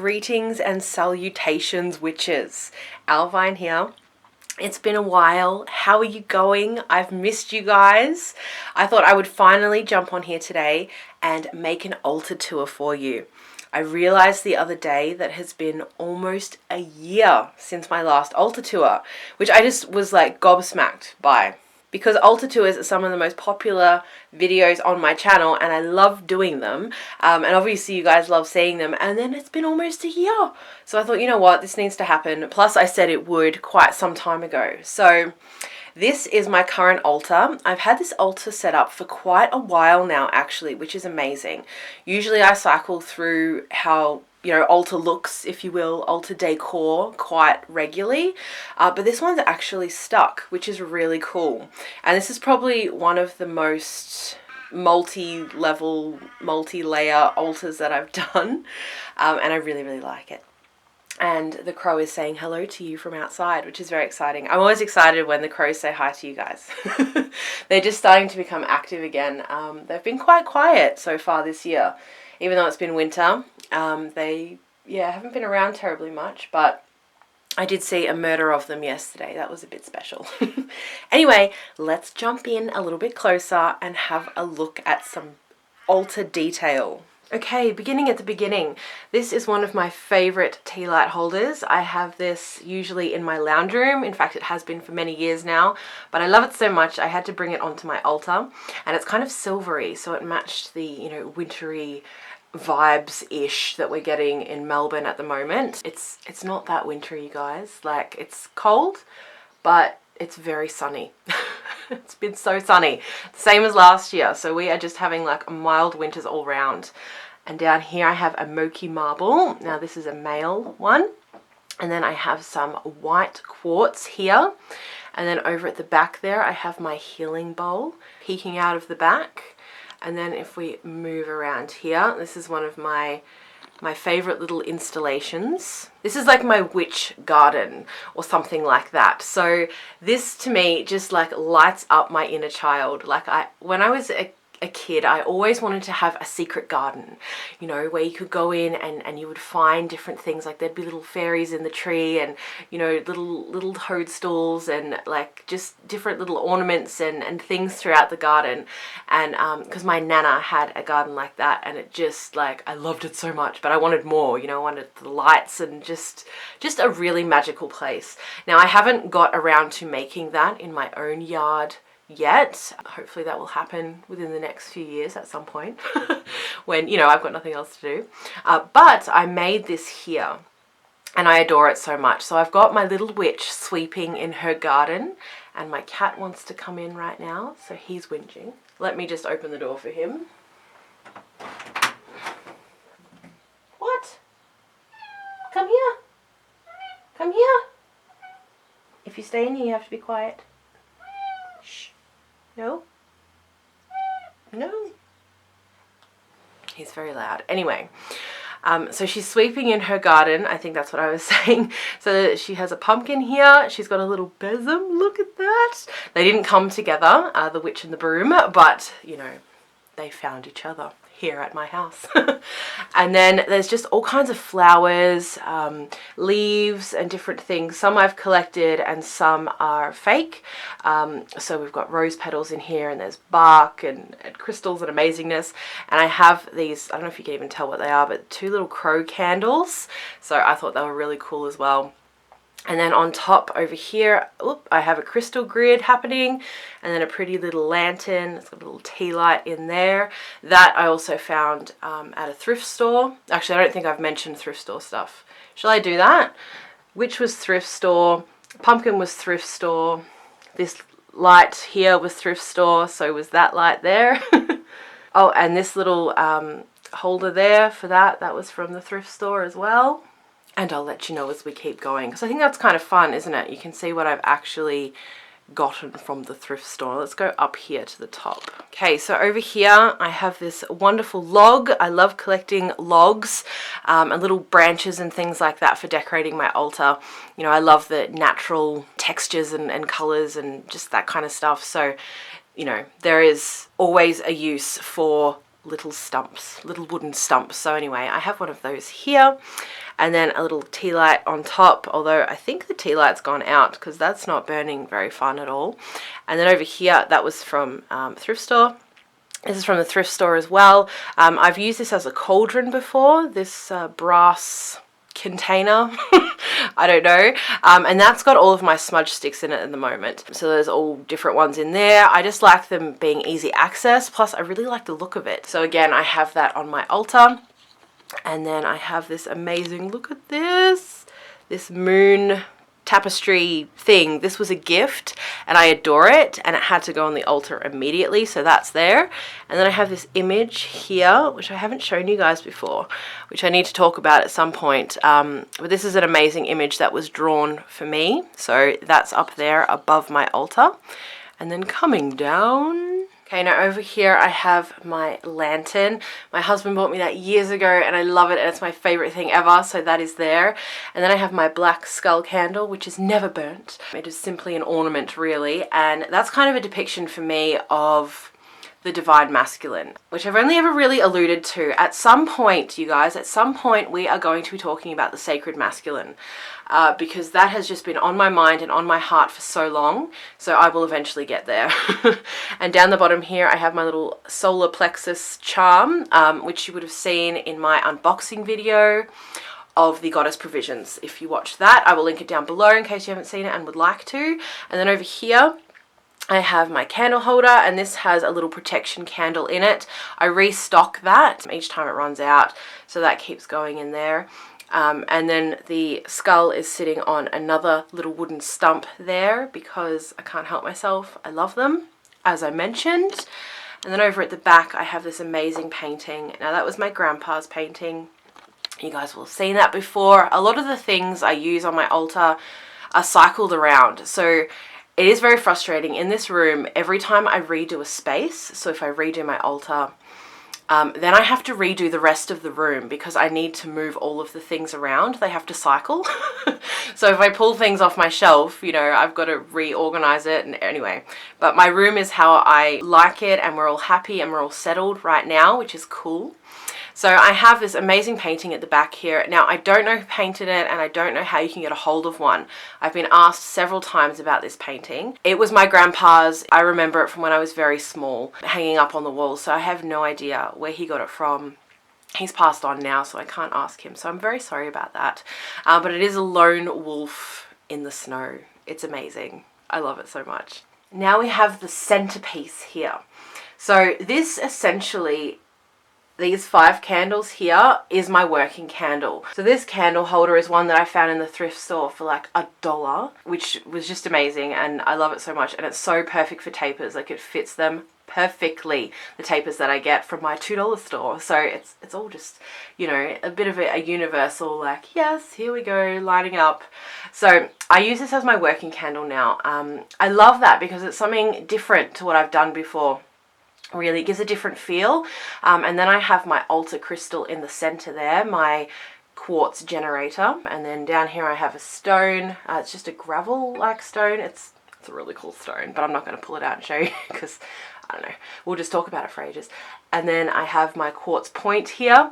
Greetings and salutations, witches. Owlvine here. It's been a while. How are you going? I've missed you guys. I thought I would finally jump on here today and make an altar tour for you. I realized the other day that has been almost a year since my last altar tour, which I just was like gobsmacked by. Because altar tours are some of the most popular videos on my channel and I love doing them. And obviously you guys love seeing them, and then it's been almost a year. So I thought, you know what, this needs to happen. Plus I said it would quite some time ago. So this is my current altar. I've had this altar set up for quite a while now actually, which is amazing. Usually I cycle through how, you know, altar looks, if you will, altar decor quite regularly. But this one's actually stuck, which is really cool. And this is probably one of the most multi-level, multi-layer altars that I've done. And I really, really like it. And the crow is saying hello to you from outside, which is very exciting. I'm always excited when the crows say hi to you guys. They're just starting to become active again. They've been quite quiet so far this year. Even though it's been winter, they haven't been around terribly much, but I did see a murder of them yesterday. That was a bit special. Anyway, let's jump in a little bit closer and have a look at some altar detail. Okay, beginning at the beginning. This is one of my favorite tea light holders. I have this usually in my lounge room. In fact, it has been for many years now, but I love it so much I had to bring it onto my altar. And it's kind of silvery, so it matched the, you know, wintry vibes-ish that we're getting in Melbourne at the moment. It's not that wintry, you guys. Like, it's cold, but it's very sunny. It's been so sunny, same as last year. So we are just having like mild winters all round. And down here I have a Moki marble. Now this is a male one. And then I have some white quartz here. And then over at the back there I have my healing bowl peeking out of the back. And then if we move around here, this is one of my favorite little installations. This is like my witch garden or something like that. So this to me just like lights up my inner child. Like when I was a kid, I always wanted to have a secret garden, you know, where you could go in and you would find different things. Like there'd be little fairies in the tree and, you know, little toadstools and like just different little ornaments and things throughout the garden. And because my nana had a garden like that, and it just like, I loved it so much, but I wanted more, you know, I wanted the lights and just a really magical place. Now I haven't got around to making that in my own yard yet. Hopefully that will happen within the next few years at some point when, you know, I've got nothing else to do. But I made this here and I adore it so much. So I've got my little witch sweeping in her garden, and my cat wants to come in right now, so he's whinging. Let me just open the door for him. What? Come here. Come here. If you stay in here, you have to be quiet. Shh. No? No. He's very loud. Anyway, so she's sweeping in her garden. I think that's what I was saying. So she has a pumpkin here. She's got a little besom. Look at that. They didn't come together, the witch and the broom, but, you know, they found each other here at my house. And then there's just all kinds of flowers, leaves and different things. Some I've collected and some are fake. So we've got rose petals in here, and there's bark and crystals and amazingness. And I have these, I don't know if you can even tell what they are, but 2 little crow candles. So I thought they were really cool as well. And then on top over here, I have a crystal grid happening, and then a pretty little lantern. It's got a little tea light in there. That I also found at a thrift store. Actually, I don't think I've mentioned thrift store stuff. Shall I do that? Witch was thrift store. Pumpkin was thrift store. This light here was thrift store. So was that light there. Oh, and this little holder there for that was from the thrift store as well. And I'll let you know as we keep going, because I think that's kind of fun, isn't it? You can see what I've actually gotten from the thrift store. Let's go up here to the top. Okay, so over here I have this wonderful log. I love collecting logs and little branches and things like that for decorating my altar. You know, I love the natural textures and colors and just that kind of stuff. So, you know, there is always a use for little stumps, little wooden stumps. So anyway, I have one of those here. and then a little tea light on top, although I think the tea light's gone out because that's not burning very fun at all. And then over here, that was from thrift store. This is from the thrift store as well. I've used this as a cauldron before, this brass container. I don't know. And that's got all of my smudge sticks in it at the moment. So there's all different ones in there. I just like them being easy access. Plus, I really like the look of it. So again, I have that on my altar. And then I have this amazing, look at this moon tapestry thing. This was a gift and I adore it, and it had to go on the altar immediately, so that's there. And then I have this image here which I haven't shown you guys before, which I need to talk about at some point, but this is an amazing image that was drawn for me, so that's up there above my altar. And then coming down, okay, now over here I have my lantern. My husband bought me that years ago and I love it, and it's my favorite thing ever, so that is there. And then I have my black skull candle, which is never burnt. It is simply an ornament, really, and that's kind of a depiction for me of the divine masculine, which I've only ever really alluded to. At some point, you guys, at some point we are going to be talking about the sacred masculine, because that has just been on my mind and on my heart for so long, so I will eventually get there. And down the bottom here I have my little solar plexus charm, which you would have seen in my unboxing video of the Goddess Provisions. If you watched that, I will link it down below in case you haven't seen it and would like to. And then over here I have my candle holder, and this has a little protection candle in it. I restock that each time it runs out, so that keeps going in there. And then the skull is sitting on another little wooden stump there because I can't help myself. I love them, as I mentioned. And then over at the back I have this amazing painting. Now that was my grandpa's painting. You guys will have seen that before. A lot of the things I use on my altar are cycled around, so it is very frustrating. In this room, every time I redo a space, so if I redo my altar, then I have to redo the rest of the room because I need to move all of the things around. They have to cycle. So if I pull things off my shelf, you know, I've got to reorganize it. And anyway, but my room is how I like it, and we're all happy and we're all settled right now, which is cool. So I have this amazing painting at the back here. Now, I don't know who painted it, and I don't know how you can get a hold of one. I've been asked several times about this painting. It was my grandpa's. I remember it from when I was very small, hanging up on the wall, so I have no idea where he got it from. He's passed on now, so I can't ask him, so I'm very sorry about that. But it is a lone wolf in the snow. It's amazing. I love it so much. Now we have the centerpiece here. So this essentially, these 5 candles here is my working candle. So this candle holder is one that I found in the thrift store for like $1, which was just amazing, and I love it so much, and it's so perfect for tapers. Like, it fits them perfectly, the tapers that I get from my $2 store. So it's all just, you know, a bit of a universal, like, yes, here we go, lining up. So I use this as my working candle now. I love that because it's something different to what I've done before. Really, it gives a different feel. And then I have my altar crystal in the center there, my quartz generator. And then down here I have a stone. It's just a gravel-like stone. It's a really cool stone, but I'm not going to pull it out and show you because, I don't know, we'll just talk about it for ages. And then I have my quartz point here.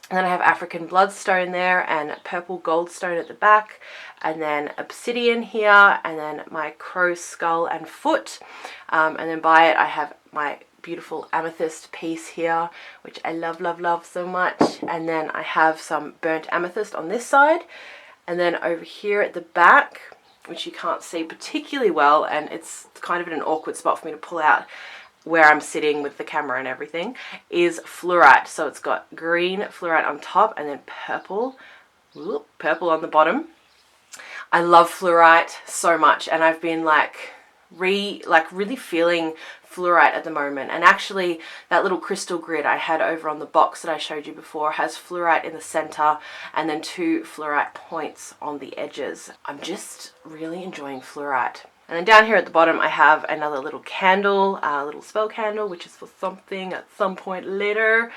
And then I have African bloodstone there, and purple goldstone at the back, and then obsidian here, and then my crow skull and foot. And then by it I have my beautiful amethyst piece here, which I love, love, love so much. And then I have some burnt amethyst on this side. And then over here at the back, which you can't see particularly well, and it's kind of in an awkward spot for me to pull out where I'm sitting with the camera and everything, is fluorite. So it's got green fluorite on top and then purple, purple on the bottom. I love fluorite so much, and I've been really feeling fluorite at the moment. And actually that little crystal grid I had over on the box that I showed you before has fluorite in the center and then 2 fluorite points on the edges. I'm just really enjoying fluorite. And then down here at the bottom I have another little candle, a little spell candle, which is for something at some point later.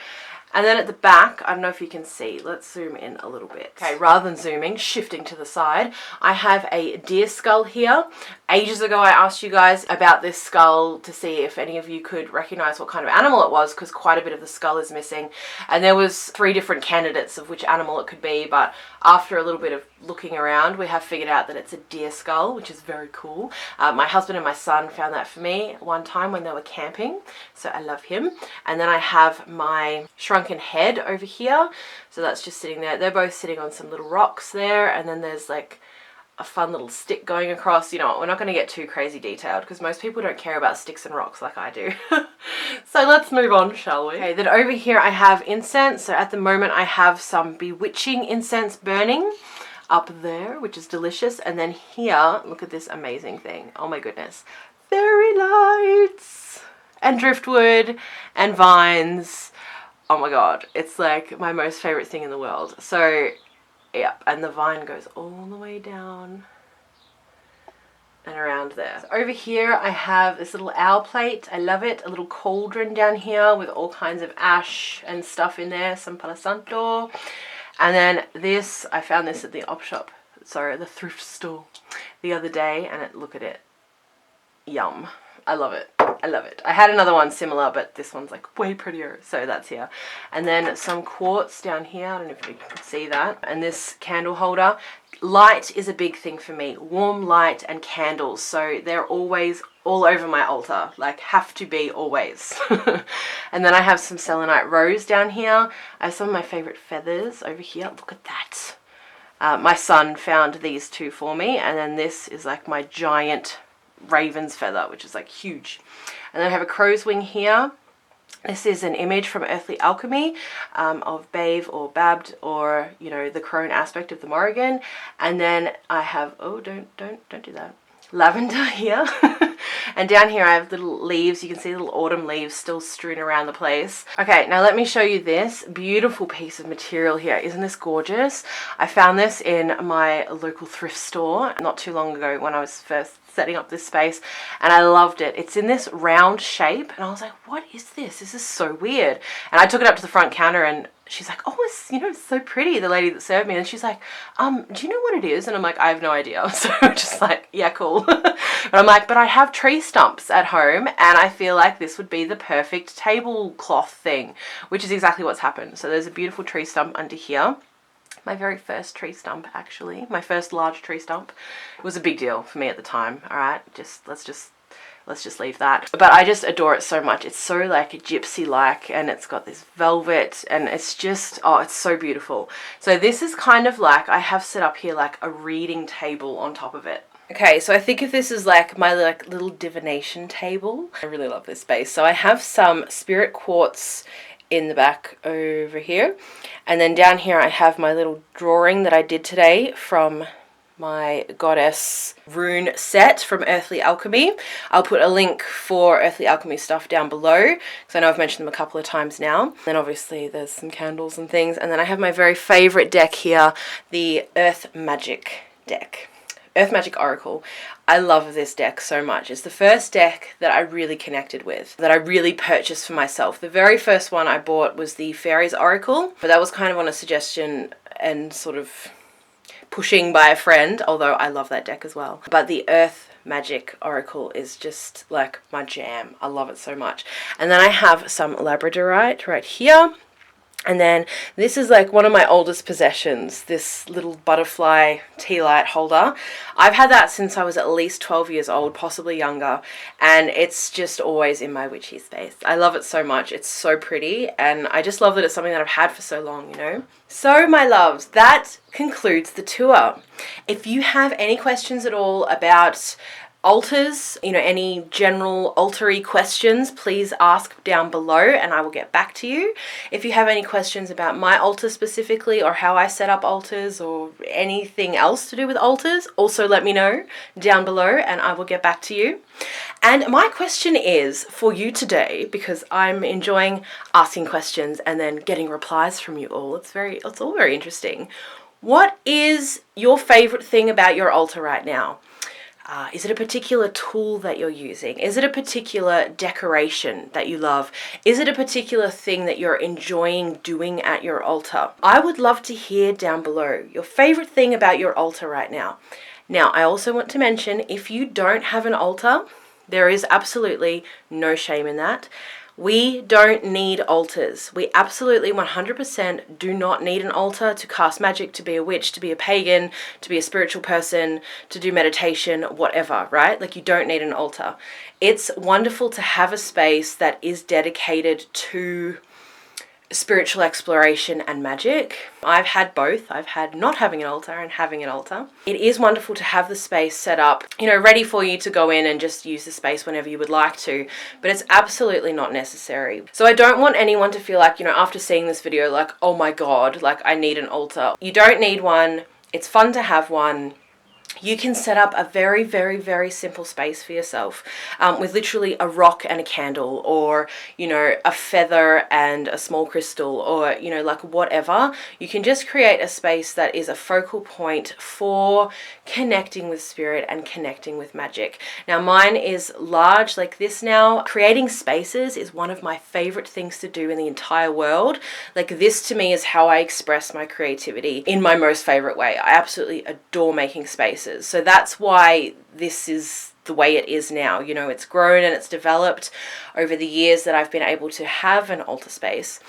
And then at the back, I don't know if you can see, let's zoom in a little bit. Okay, rather than zooming, shifting to the side, I have a deer skull here. Ages ago, I asked you guys about this skull to see if any of you could recognize what kind of animal it was, because quite a bit of the skull is missing. And there was 3 different candidates of which animal it could be, but after a little bit of looking around, we have figured out that it's a deer skull, which is very cool. My husband and my son found that for me one time when they were camping, so I love him. And then I have my shrunken head over here, so that's just sitting there. They're both sitting on some little rocks there, and then there's like a fun little stick going across. You know, we're not going to get too crazy detailed because most people don't care about sticks and rocks like I do. So let's move on, shall we? Okay, then over here I have incense. So at the moment I have some bewitching incense burning up there, which is delicious. And then here, look at this amazing thing. Oh my goodness. Fairy lights and driftwood and vines. Oh my god, it's like my most favorite thing in the world. So yep, and the vine goes all the way down and around there. So over here I have this little owl plate. I love it. A little cauldron down here with all kinds of ash and stuff in there, some Palo Santo. And then this, I found this at the op shop, sorry, the thrift store the other day, and look at it. Yum. I love it. I love it. I had another one similar, but this one's like way prettier, so that's here. And then some quartz down here. I don't know if you can see that. And this candle holder. Light is a big thing for me. Warm light and candles. So they're always all over my altar. Like, have to be always. And then I have some selenite rose down here. I have some of my favorite feathers over here. Look at that. My son found these 2 for me. And then this is like my giant raven's feather, which is like huge. And then I have a crow's wing here. This is an image from Earthly Alchemy of Babe or Babbed, or, you know, the crone aspect of the Morrigan. And then I have, oh, don't do that, lavender here. And down here I have little leaves. You can see little autumn leaves still strewn around the place. Okay, now let me show you this beautiful piece of material here. Isn't this gorgeous? I found this in my local thrift store not too long ago when I was first setting up this space, and I loved it. It's in this round shape, and I was like, what is this? This is so weird. And I took it up to the front counter, and she's like, oh, it's, you know, it's so pretty, the lady that served me. And she's like, do you know what it is? And I'm like, I have no idea. So I'm just like, yeah, cool. But I'm like, but I have tree stumps at home, and I feel like this would be the perfect tablecloth thing, which is exactly what's happened. So there's a beautiful tree stump under here. My very first tree stump, actually. My first large tree stump. It was a big deal for me at the time. All right, let's just leave that. But I just adore it so much. It's so like gypsy-like, and it's got this velvet, and it's just, oh, it's so beautiful. So this is kind of like, I have set up here like a reading table on top of it. Okay, so I think if this is like my like little divination table. I really love this space. So I have some spirit quartz in the back over here, and then down here I have my little drawing that I did today from my goddess rune set from Earthly Alchemy. I'll put a link for Earthly Alchemy stuff down below, because I know I've mentioned them a couple of times now. Then obviously there's some candles and things, and then I have my very favorite deck here, the Earth Magic deck. Earth Magic Oracle. I love this deck so much. It's the first deck that I really connected with, that I really purchased for myself. The very first one I bought was the Fairies Oracle, but that was kind of on a suggestion and sort of pushing by a friend, although I love that deck as well. But the Earth Magic Oracle is just like my jam. I love it so much. And then I have some labradorite right here. And then this is like one of my oldest possessions, this little butterfly tea light holder. I've had that since I was at least 12 years old, possibly younger, and it's just always in my witchy space. I love it so much. It's so pretty, and I just love that it's something that I've had for so long, you know. So my loves, that concludes the tour. If you have any questions at all about altars, you know, any general altar-y questions, please ask down below and I will get back to you. If you have any questions about my altar specifically, or how I set up altars, or anything else to do with altars, also let me know down below and I will get back to you. And my question is for you today, because I'm enjoying asking questions and then getting replies from you all. It's all very interesting. What is your favorite thing about your altar right now? Is it a particular tool that you're using? Is it a particular decoration that you love? Is it a particular thing that you're enjoying doing at your altar? I would love to hear down below your favorite thing about your altar right now. Now, I also want to mention, if you don't have an altar, there is absolutely no shame in that. We don't need altars. We absolutely 100% do not need an altar to cast magic, to be a witch, to be a pagan, to be a spiritual person, to do meditation, whatever, right? Like, you don't need an altar. It's wonderful to have a space that is dedicated to spiritual exploration and magic. I've had both. I've had not having an altar and having an altar. It is wonderful to have the space set up, ready for you to go in and just use the space whenever you would like to, but it's absolutely not necessary. So I don't want anyone to feel like, after seeing this video, like, oh my God, like, I need an altar. You don't need one. It's fun to have one. You can set up a very, very, very simple space for yourself with literally a rock and a candle, or, a feather and a small crystal, or, like, whatever. You can just create a space that is a focal point for connecting with spirit and connecting with magic. Now, mine is large like this now. Creating spaces is one of my favorite things to do in the entire world. Like, this to me is how I express my creativity in my most favorite way. I absolutely adore making spaces. So that's why this is the way it is now. It's grown and it's developed over the years that I've been able to have an altar space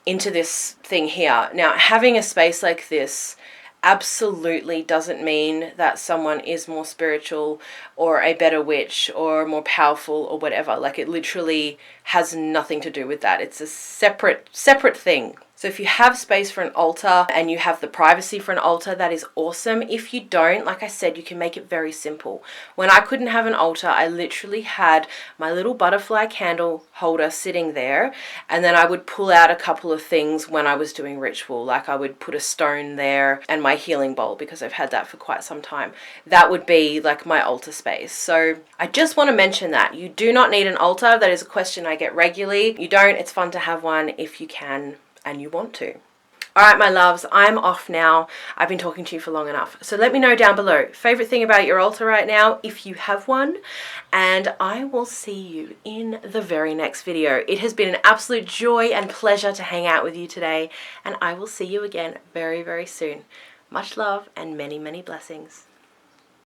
into this thing here. Now, having a space like this absolutely doesn't mean that someone is more spiritual or a better witch or more powerful or whatever. Like, it literally has nothing to do with that. It's a separate thing. So if you have space for an altar and you have the privacy for an altar, that is awesome. If you don't, like I said, you can make it very simple. When I couldn't have an altar, I literally had my little butterfly candle holder sitting there, and then I would pull out a couple of things when I was doing ritual. Like, I would put a stone there and my healing bowl, because I've had that for quite some time. That would be like my altar space. So I just want to mention that you do not need an altar. That is a question I get regularly. You don't. It's fun to have one if you can and you want to. All right, my loves, I'm off now. I've been talking to you for long enough. So let me know down below, favorite thing about your altar right now, if you have one, and I will see you in the very next video. It has been an absolute joy and pleasure to hang out with you today, and I will see you again very, very soon. Much love and many, many blessings.